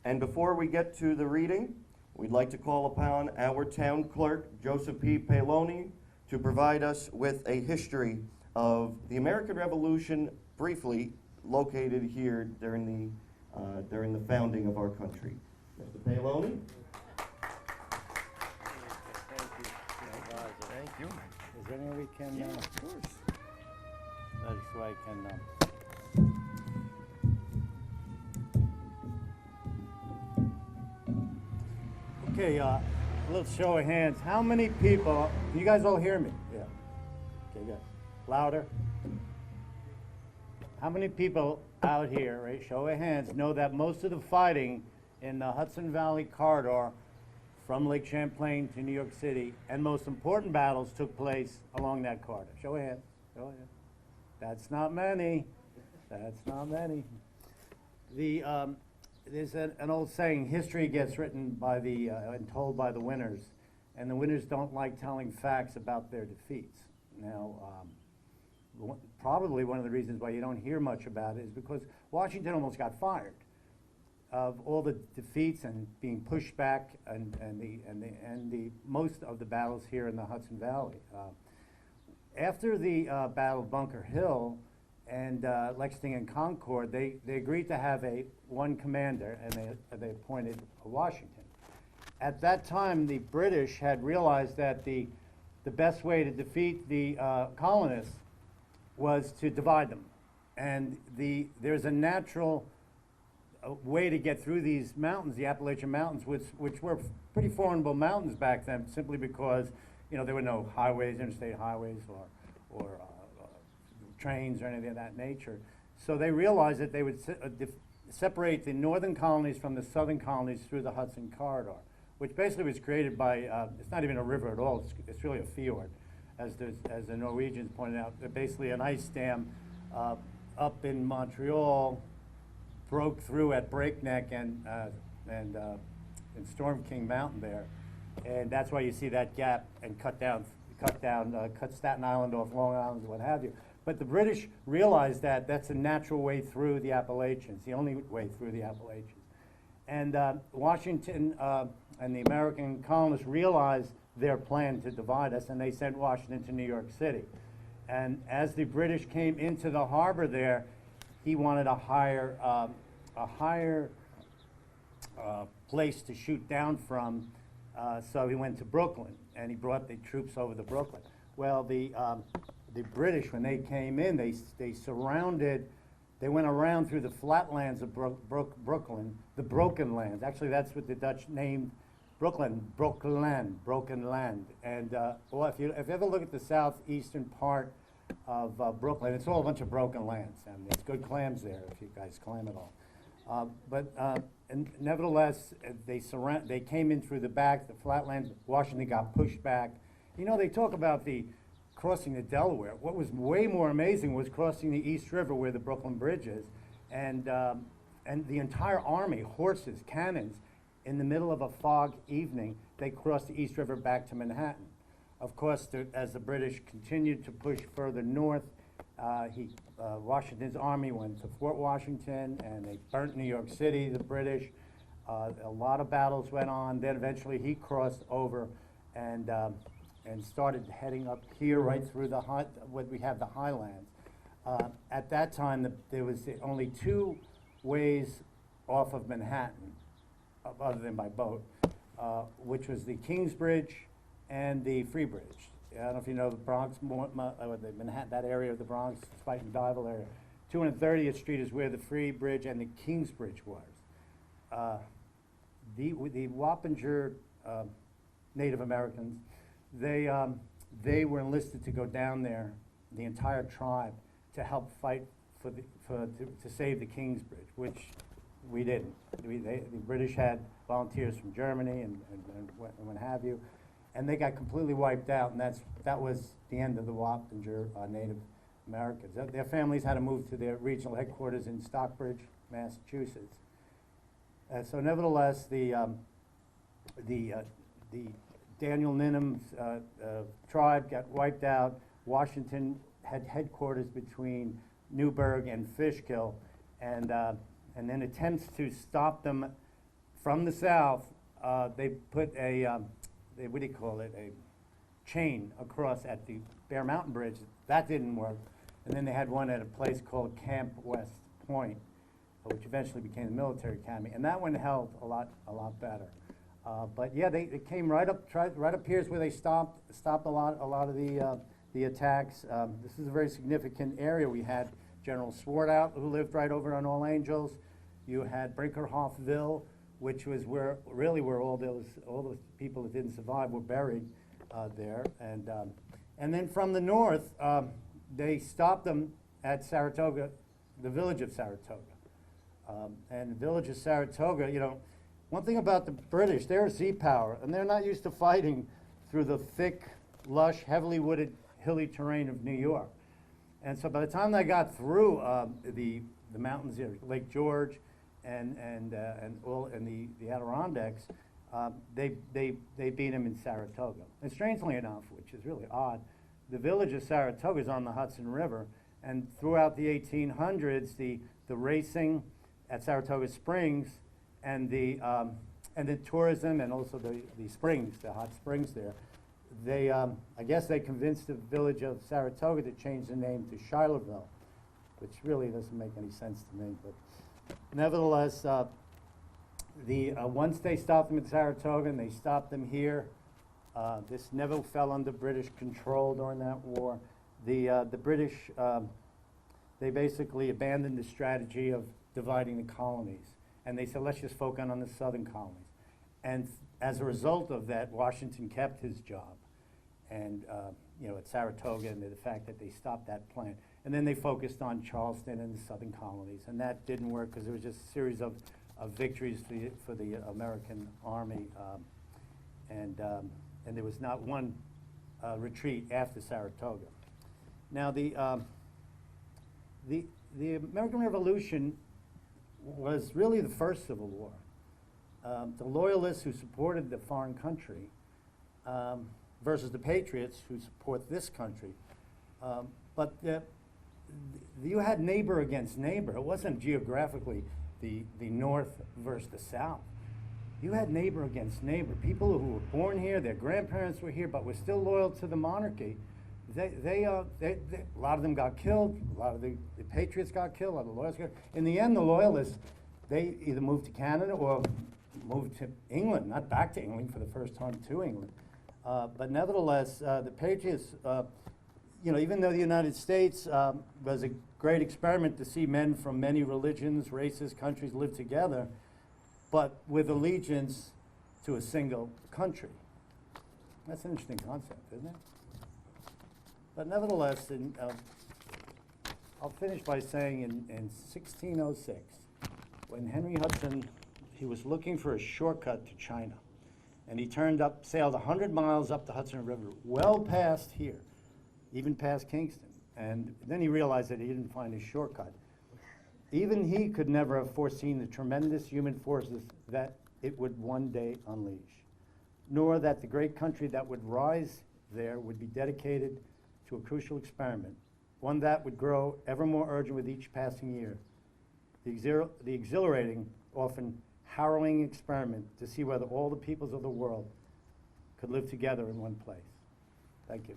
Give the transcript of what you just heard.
And before we get to the reading, we'd like to call upon our town clerk, Joseph P. Paoloni, to provide us with a history of the American Revolution, briefly located here during the founding of our country. Mr. Paoloni? Thank you. Is there any way we can, Of course. so I can, okay, a little show of hands. How many people, can you guys all hear me? Yeah. Okay, good. Louder. How many people out here, right, show of hands, know that most of the fighting in the Hudson Valley corridor from Lake Champlain to New York City, and most important battles took place along that corridor? Show of hands. Show of hands. That's not many. That's not many. There's an old saying: history gets written by and told by the winners, and the winners don't like telling facts about their defeats. Now, probably one of the reasons why you don't hear much about it is because Washington almost got fired of all the defeats and being pushed back, and the most of the battles here in the Hudson Valley. After the Battle of Bunker Hill and Lexington and Concord, they agreed to have one commander, and they appointed Washington. At that time, the British had realized that the best way to defeat the colonists was to divide them. And there's a natural way to get through these mountains, the Appalachian Mountains, which were pretty formidable mountains back then, simply because there were no highways, interstate highways, or trains or anything of that nature. So they realized that they would separate the northern colonies from the southern colonies through the Hudson Corridor, which basically was created by, it's not even a river at all, it's really a fjord, as the Norwegians pointed out. They're basically an ice dam up in Montreal, broke through at Breakneck and Storm King Mountain there. And that's why you see that gap, and cut Staten Island off Long Island, what have you. But the British realized that that's a natural way through the Appalachians, the only way through the Appalachians. And Washington and the American colonists realized their plan to divide us, and they sent Washington to New York City. And as the British came into the harbor there, he wanted a higher place to shoot down from, so he went to Brooklyn, and he brought the troops over to Brooklyn. Well, the British, when they came in, they surrounded, they went around through the flatlands of Brooklyn, the Broken Lands. Actually, that's what the Dutch named Brooklyn, Broken Land. And well, if you ever look at the southeastern part of Brooklyn, it's all a bunch of broken lands, and there's good clams there if you guys clam at all. And nevertheless, they came in through the back, the flatlands. Washington got pushed back. They talk about crossing the Delaware. What was way more amazing was crossing the East River, where the Brooklyn Bridge is, and the entire army, horses, cannons, in the middle of a fog evening, they crossed the East River back to Manhattan. Of course, as the British continued to push further north, Washington's army went to Fort Washington, and they burnt New York City, the British. A lot of battles went on. Then eventually he crossed over and started heading up here right through what we have, the highlands. At that time, there was only two ways off of Manhattan, other than by boat, which was the Kings Bridge and the Free Bridge. I don't know if you know the Bronx, or the Manhattan, that area of the Bronx, Spuyten Duyvil area. 230th Street is where the Free Bridge and the Kings Bridge was. The Wappinger Native Americans, they were enlisted to go down there, the entire tribe, to help fight to save the Kings Bridge, which we didn't. The British had volunteers from Germany and what have you, and they got completely wiped out, and that was the end of the Wappinger Native Americans. Their families had to move to their regional headquarters in Stockbridge, Massachusetts. So nevertheless, the Daniel Ninum's tribe got wiped out. Washington had headquarters between Newburgh and Fishkill, and then attempts to stop them from the south, they put what do you call it, a chain across at the Bear Mountain Bridge. That didn't work. And then they had one at a place called Camp West Point, which eventually became the military academy. And that one held a lot better. But yeah, they came right up here is where they stopped a lot of the attacks. This is a very significant area. We had General Swartout, who lived right over on All Angels. You had Brinkerhoffville, which was where all those people that didn't survive were buried there. And then from the north, they stopped them at Saratoga, the village of Saratoga. And the village of Saratoga, you know, one thing about the British, they're a sea power, and they're not used to fighting through the thick, lush, heavily wooded, hilly terrain of New York. And so by the time they got through the mountains here, Lake George and the Adirondacks, they beat them in Saratoga. And strangely enough, which is really odd, the village of Saratoga is on the Hudson River, and throughout the 1800s, the racing at Saratoga Springs and the tourism and also the springs, the hot springs there, they I guess they convinced the village of Saratoga to change the name to Schuylerville, which really doesn't make any sense to me. But nevertheless, once they stopped them at Saratoga and they stopped them here, this never fell under British control during that war. The British, they basically abandoned the strategy of dividing the colonies. And they said, let's just focus on the southern colonies. And as a result of that, Washington kept his job. And, you know, at Saratoga, and the fact that they stopped that plan. And then they focused on Charleston and the southern colonies. And that didn't work because it was just a series of victories for the American Army. And there was not one retreat after Saratoga. Now, the American Revolution was really the first Civil War. The Loyalists who supported the foreign country versus the Patriots who support this country. But you had neighbor against neighbor. It wasn't geographically the North versus the South. You had neighbor against neighbor. People who were born here, their grandparents were here, but were still loyal to the monarchy. A lot of them got killed. A lot of the Patriots got killed. A lot of the Loyalists got killed. In the end, the Loyalists, they either moved to Canada or moved to England, not back to England for the first time to England. But nevertheless, the Patriots, you know, even though the United States was a great experiment to see men from many religions, races, countries live together, but with allegiance to a single country. That's an interesting concept, isn't it? But nevertheless, I'll finish by saying in 1606, when Henry Hudson, he was looking for a shortcut to China, and he sailed 100 miles up the Hudson River, well past here, even past Kingston, and then he realized that he didn't find his shortcut. Even he could never have foreseen the tremendous human forces that it would one day unleash, nor that the great country that would rise there would be dedicated to a crucial experiment, one that would grow ever more urgent with each passing year. The exhilarating, often harrowing experiment to see whether all the peoples of the world could live together in one place. Thank you.